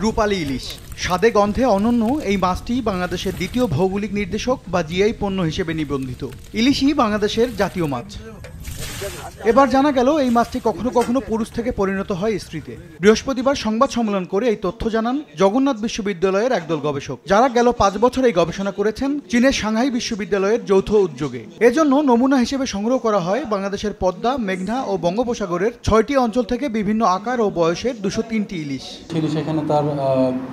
রূপালী ইলিশ। স্বাদে গন্ধে অনন্য এই মাছটি বাংলাদেশের দ্বিতীয় ভৌগোলিক নির্দেশক বা জিআই পণ্য হিসেবে নিবন্ধিত। ইলিশই বাংলাদেশের জাতীয় মাছ। এবার জানা গেল এই মাছটি কখনো কখনো পুরুষ থেকে পরিণত হয় স্ত্রীতে। বৃহস্পতিবার সংবাদ সম্মেলন করে এই তথ্য জানান জগন্নাথ বিশ্ববিদ্যালয়ের একদল গবেষক, যারা গেল 5 বছর এই গবেষণা করেছেন চীনের সাংহাই বিশ্ববিদ্যালয়ের যৌথ উদ্যোগে। এজন্য নমুনা হিসেবে সংগ্রহ করা হয় বাংলাদেশের পদ্মা, মেঘনা ও বঙ্গোপসাগরের 6টি অঞ্চল থেকে বিভিন্ন আকার ও বয়সের 203টি ইলিশ। সেখানে তার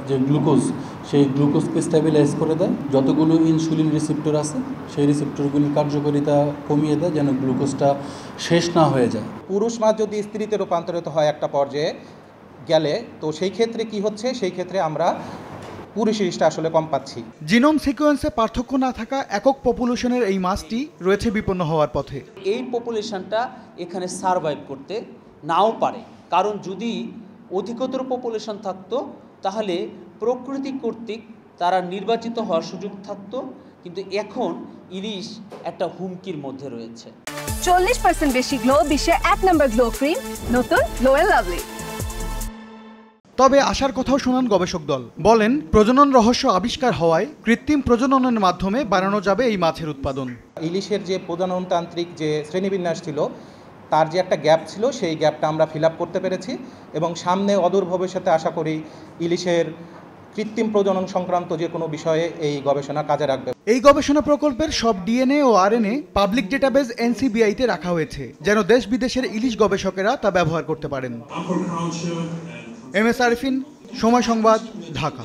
যে গ্লুকোজ, সেই গ্লুকোজকে স্টেবিলাইজ করে দেয়। যতগুলো ইনসুলিন রিসেপ্টর আছে সেই রিসেপ্টরগুলির কার্যকারিতা কমিয়ে দেয়, যেন গ্লুকোজটা শেষ না হয়ে যায়। পুরুষ মাছ যদি স্ত্রীতে রূপান্তরিত হয় একটা পর্যায়ে গেলে, তো সেই ক্ষেত্রে কি হচ্ছে, সেই ক্ষেত্রে আমরা পুরুষ ইলিশটা আসলে কম পাচ্ছি। জিনোম সিকোয়েন্সে পার্থক্য না থাকা একক পপুলেশনের এই মাছটি রয়েছে বিপন্ন হওয়ার পথে। এই পপুলেশনটা এখানে সারভাইভ করতে নাও পারে, কারণ যদি অধিকতর পপুলেশন থাকতো তাহলে প্রকৃতি কর্তৃক তারা নির্বাচিত হওয়ার সুযোগ থাকতো, কিন্তু এখন ইলিশ একটা হুমকির মধ্যে রয়েছে। 40% বেশি গ্লো, বিশ্বের 1 নম্বর গ্লো ক্রিম, নতুন গ্লো এন্ড লাভলি। তবে আশার কথাও শোনান গবেষক দল। বলেন, প্রজনন রহস্য আবিষ্কার হওয়ায় কৃত্রিম প্রজননের মাধ্যমে বাড়ানো যাবে এই মাছের উৎপাদন। ইলিশের যে প্রজননতান্ত্রিক যে শ্রেণীবিন্যাস ছিল, তার যে একটা গ্যাপ ছিল, সেই গ্যাপটা আমরা ফিল আপ করতে পেরেছি এবং সামনে অদূর ভবিষ্যতে আশা করি ইলিশের কৃত্রিম প্রজনন সংক্রান্ত যে কোনো বিষয়ে এই গবেষণা কাজে রাখবে। এই গবেষণা প্রকল্পের সব ডিএনএ ও আরএনএ পাবলিক ডেটাবেজ এনসিবিআইতে রাখা হয়েছে, যেন দেশ বিদেশের ইলিশ গবেষকেরা তা ব্যবহার করতে পারেন। এম এস আরিফিন, সময় সংবাদ, ঢাকা।